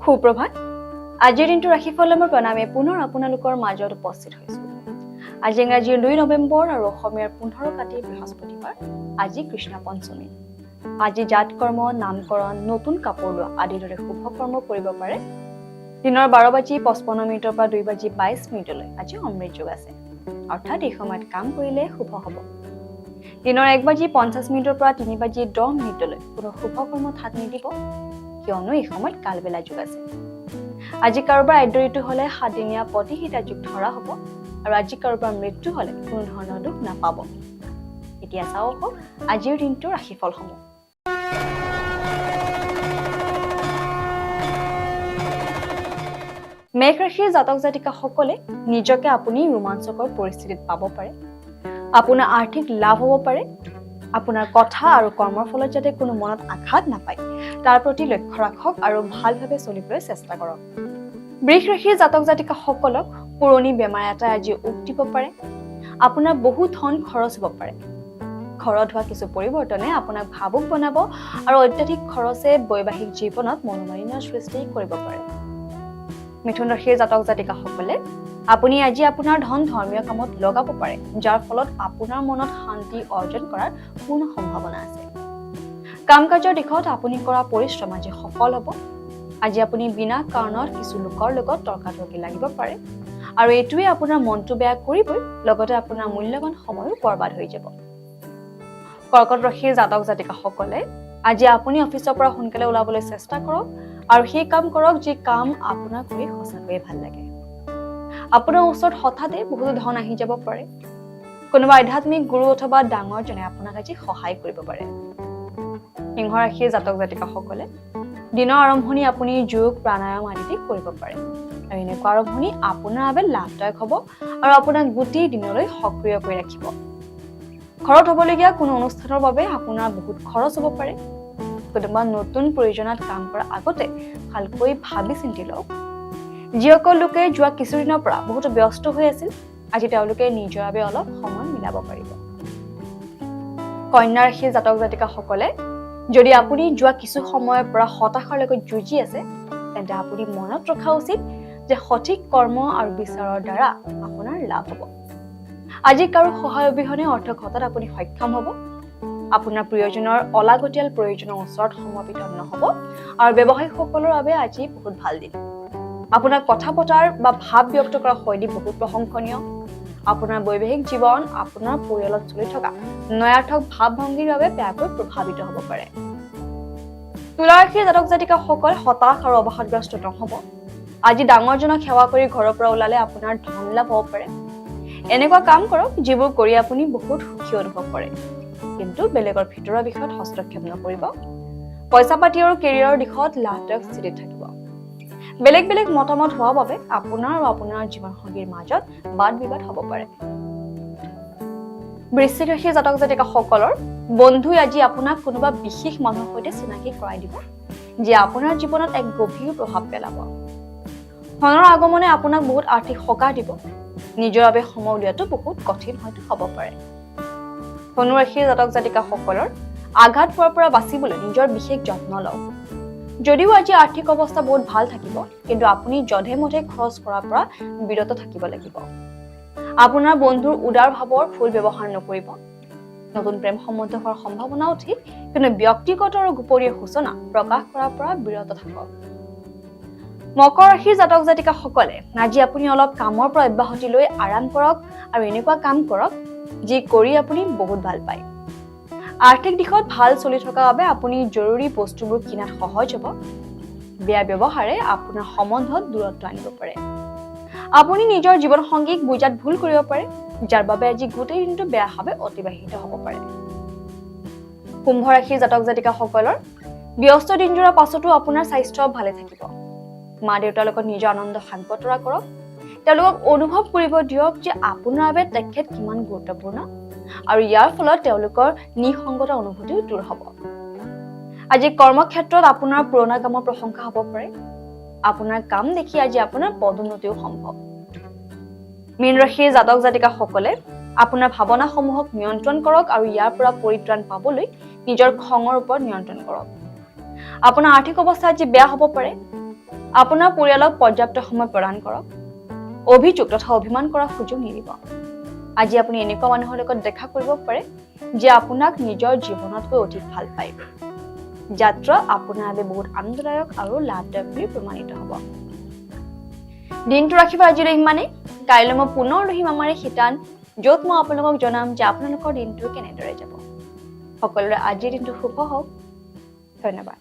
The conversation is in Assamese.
সুপ্ৰভাত আজিৰ দিনটো ৰাশিফল মই প্ৰণামে পুনৰ আপোনালোকৰ মাজত উপস্থিত হৈছো। আজি ইংৰাজীৰ 2 নৱেম্বৰ আৰু অসমীয়াৰ 15 কাতি বৃহস্পতিবাৰ। আজি কৃষ্ণ পঞ্চমী। আজি জাত কৰ্ম, নামকৰণ, নতুন কাপোৰ লোৱা আদিৰ দৰে শুভ কৰ্ম কৰিব পাৰে। দিনৰ 12:55 পৰা 2:22 আজি অমৃত যোগ আছে, অৰ্থাৎ এই সময়ত কাম কৰিলে শুভ হ'ব। দিনৰ 1:50 পৰা 3:10 কোনো শুভ কৰ্মত হাত নিদিব, কিয়নো এই সময়ত কালবেলা যোগ আছে। আজি কাৰোবাৰ আদ্য ঋতু হলে 7 দিনীয়া প্ৰতিহিতা যোগ ধৰা হ'ব, আৰু আজি কাৰোবাৰ মৃত্যু হলে কোনো ধৰণৰ দুখ নাপাব। এতিয়া চাওঁ আহক আজিৰ দিনটোৰ ৰাশিফলসমূহ। মেঘ ৰাশিৰ জাতক জাতিকাসকলে নিজকে আপুনি ৰোমাঞ্চকৰ পৰিস্থিতিত পাব পাৰে। আপোনাৰ আৰ্থিক লাভ হ'ব পাৰে। আপোনাৰ কথা আৰু কৰ্মৰ ফলত যাতে কোনো মনত আঘাত নাপায় তাৰ প্ৰতি লক্ষ্য ৰাখক আৰু ভালভাৱে চলিবলৈ চেষ্টা কৰক। বৃষ ৰাশিৰ জাতক জাতিকাসকলক পুৰণি বেমাৰ এটা আজি উক দিব পাৰে। আপোনাৰ বহু ধন খৰচ হ'ব পাৰে। ঘৰত হোৱা কিছু পৰিৱৰ্তনে আপোনাক ভাবুক বনাব আৰু অত্যাধিক খৰচে বৈবাহিক জীৱনত মনোমালিন্যৰ সৃষ্টি কৰিব পাৰে। মিথুন ৰাশিৰ জাতক জাতিকাসকলে আপুনি আজি আপোনাৰ ধন ধৰ্মীয় কামত লগাব পাৰে, যাৰ ফলত আপোনাৰ মনত শান্তি অৰ্জন কৰাৰ পূৰ্ণ সম্ভাৱনা আছে। কাম কাজৰ দিশত আপুনি কৰা পৰিশ্ৰম আজি সফল হ'ব। আজি আপুনি বিনা কাৰণত কিছু লোকৰ লগত তৰ্কাতৰ্কি লাগিব পাৰে, আৰু এইটোৱে আপোনাৰ মনটো বেয়া কৰিবই, লগতে আপোনাৰ মূল্যৱান সময়ো বৰবাদ হৈ যাব। কৰ্কট ৰাশিৰ জাতক জাতিকাসকলে আজি আপুনি অফিচৰ পৰা সোনকালে ওলাবলৈ চেষ্টা কৰক, আৰু সেই কাম কৰক যি কাম আপোনাৰ কৰি সঁচাকৈয়ে ভাল লাগে। আপোনাৰ ওচৰত হঠাতে বহুতো ধন আহি যাব পাৰে। কোনোবা আধ্যাত্মিক গুৰু অথবা ডাঙৰজনে আপোনাক আজি সহায় কৰিব পাৰে। সিংহ ৰাশিৰ জাতক জাতিকাসকলে দিনৰ আৰম্ভণি আপুনি যোগ প্ৰাণায়াম আদি কৰিব পাৰে, আৰু এনেকুৱা আৰম্ভণি আপোনাৰ বাবে লাভদায়ক হ'ব আৰু আপোনাক গোটেই দিনলৈ সক্ৰিয় কৰি ৰাখিব। ঘৰত হ'বলগীয়া কোনো অনুষ্ঠানৰ বাবে আপোনাৰ বহুত খৰচ হ'ব পাৰে। কোনোবা নতুন প্ৰয়োজনত কাম কৰাৰ আগতে ভালকৈ ভাবি চিন্তি লওক। যিসকল লোকে যোৱা কিছুদিনৰ পৰা বহুতো ব্যস্ত হৈ আছিল, আজি তেওঁলোকে নিজৰ বাবে অলপ সময় মিলাব পাৰিব। কন্যা ৰাশিৰ জাতক জাতিকাসকলে যদি আপুনি যোৱা কিছু সময়ৰ পৰা হতাশাৰ লগত যুঁজি আছে, তেন্তে আপুনি মনত ৰখা উচিত যে সঠিক কৰ্ম আৰু বিচাৰৰ দ্বাৰা আপোনাৰ লাভ হ'ব। আজি কাৰো সহায় অবিহনে অৰ্থ ঘটাত আপুনি সক্ষম হ'ব। আপোনাৰ প্ৰিয়জনৰ অলাগতিয়াল প্ৰয়োজনৰ ওচৰত সমৰ্পিত নহ'ব, আৰু ব্যৱসায়ীসকলৰ বাবে আজি বহুত ভাল দিন। আপোনাৰ কথা পতাৰ বা ভাৱ ব্যক্ত কৰা শৈলী বহুত প্ৰশংসনীয়। আপোনাৰ বৈবাহিক জীৱন আপোনাৰ পৰিয়ালত চলি থকা নয়াৰ্থক ভাৱ ভংগীৰ বাবে বেয়াকৈ প্ৰভাৱিত হ'ব পাৰে। তুলা ৰাশিৰ জাতক জাতিকাসকল হতাশ আৰু অৱসাদগ্ৰস্ত নহ'ব। আজি ডাঙৰজনক সেৱা কৰি ঘৰৰ পৰা ওলালে আপোনাৰ ধন লাভ হ'ব পাৰে। এনেকুৱা কাম কৰক যিবোৰ কৰি আপুনি বহুত সুখী অনুভৱ কৰে, কিন্তু বেলেগৰ ভিতৰৰ বিষয়ত হস্তক্ষেপ নকৰিব। পইচা পাতি আৰু কেৰিয়াৰৰ দিশত লাভদায়ক স্থিতিত থাকিব। বেলেগ বেলেগ মতামত হোৱাৰ বাবে আপোনাৰ আৰু আপোনাৰ জীৱনসংগীৰ মাজত বাদ বিবাদ হ'ব পাৰে। বৃশ্চিক ৰাশিৰ জাতক জাতিকাসকলৰ বন্ধুই আজি আপোনাক কোনোবা বিশেষ মানুহৰ সৈতে চিনাকি কৰাই দিব, যি আপোনাৰ জীৱনত এক গভীৰ প্ৰভাৱ পেলাব। ধনৰ আগমনে আপোনাক বহুত আৰ্থিক সকাহ দিব। নিজৰ বাবে সময় উলিওৱাটো বহুত কঠিন হয়তো হ'ব পাৰে। ধনু ৰাশিৰ জাতক জাতিকাসকলৰ আঘাত পোৱাৰ পৰা বাচিবলৈ নিজৰ বিশেষ যত্ন লওক। যদিও আজি আৰ্থিক অৱস্থা বহুত ভাল থাকিব, কিন্তু আপুনি যধে মধে খৰচ কৰাৰ পৰা বিৰত থাকিব লাগিব। আপোনাৰ বন্ধুৰ উদাৰ ভাৱৰ ভুল ব্যৱহাৰ নকৰিব। নতুন প্ৰেম সম্বন্ধ হোৱাৰ সম্ভাৱনাও ঠিক, কিন্তু ব্যক্তিগত আৰু গোপনীয় সূচনা প্ৰকাশ কৰাৰ পৰা বিৰত থাকক। মকৰ ৰাশিৰ জাতক জাতিকাসকলে আজি আপুনি অলপ কামৰ পৰা অব্যাহতি লৈ আৰাম কৰক, আৰু এনেকুৱা কাম কৰক যি কৰি আপুনি বহুত ভাল পায়। আৰ্থিক দিশত ভাল চলি থকাৰ বাবে আপুনি জৰুৰী বস্তুবোৰ কিনাত সহজ হ'ব। বেয়া ব্যৱহাৰে আপোনাৰ সম্বন্ধত দূৰত্ব আনিব পাৰে। আপুনি নিজৰ জীৱনসংগীক বুজাত ভুল কৰিব পাৰে, যাৰ বাবে আজি গোটেই দিনটো বেয়াভাৱে অতিবাহিত হ'ব পাৰে। কুম্ভ ৰাশিৰ জাতক জাতিকাসকলৰ ব্যস্ত দিনজোৰাৰ পাছতো আপোনাৰ স্বাস্থ্য ভালে থাকিব। মা দেউতাৰ লগত নিজৰ আনন্দ ভাগ বতৰা কৰক। তেওঁলোকক অনুভৱ কৰিব দিয়ক যে আপোনাৰ বাবে তেখেত কিমান গুৰুত্বপূৰ্ণ, আৰু ইয়াৰ ফলত তেওঁলোকৰ নিসংগতা অনুভূতিও দূৰ হ'ব। আজি কৰ্মক্ষেত্ৰত আপোনাৰ পুৰণা কামৰ প্ৰশংসা হ'ব পাৰে। আপোনাৰ কাম দেখি আজি আপোনাৰ পদোন্নতিও সম্ভৱ। মীন ৰাশিৰ জাতক জাতিকাসকলে আপোনাৰ ভাৱনাসমূহক নিয়ন্ত্ৰণ কৰক, আৰু ইয়াৰ পৰা পৰিত্ৰাণ পাবলৈ নিজৰ খঙৰ ওপৰত নিয়ন্ত্ৰণ কৰক। আপোনাৰ আৰ্থিক অৱস্থা আজি বেয়া হ'ব পাৰে। আপোনাৰ পৰিয়ালক পৰ্যাপ্ত সময় প্ৰদান কৰক। অভিযোগ তথা অভিমান কৰাৰ সুযোগ নিদিব। আজি আপুনি এনেকুৱা মানুহৰ লগত দেখা কৰিব পাৰে যে আপোনাক নিজৰ জীৱনতকৈ অধিক ভাল পায়। যাত্ৰা আপোনাৰ বাবে বহুত আনন্দদায়ক আৰু লাভদায়ক বুলি প্ৰমাণিত হ'ব। দিনটো ৰাখিব আজিলৈ ইমানেই। কাইলৈ মই পুনৰ ৰহিম আমাৰ এই শিতান, য'ত মই আপোনালোকক জনাম যে আপোনালোকৰ দিনটো কেনেদৰে যাব। সকলোৰে আজিৰ দিনটো শুভ হওক। ধন্যবাদ।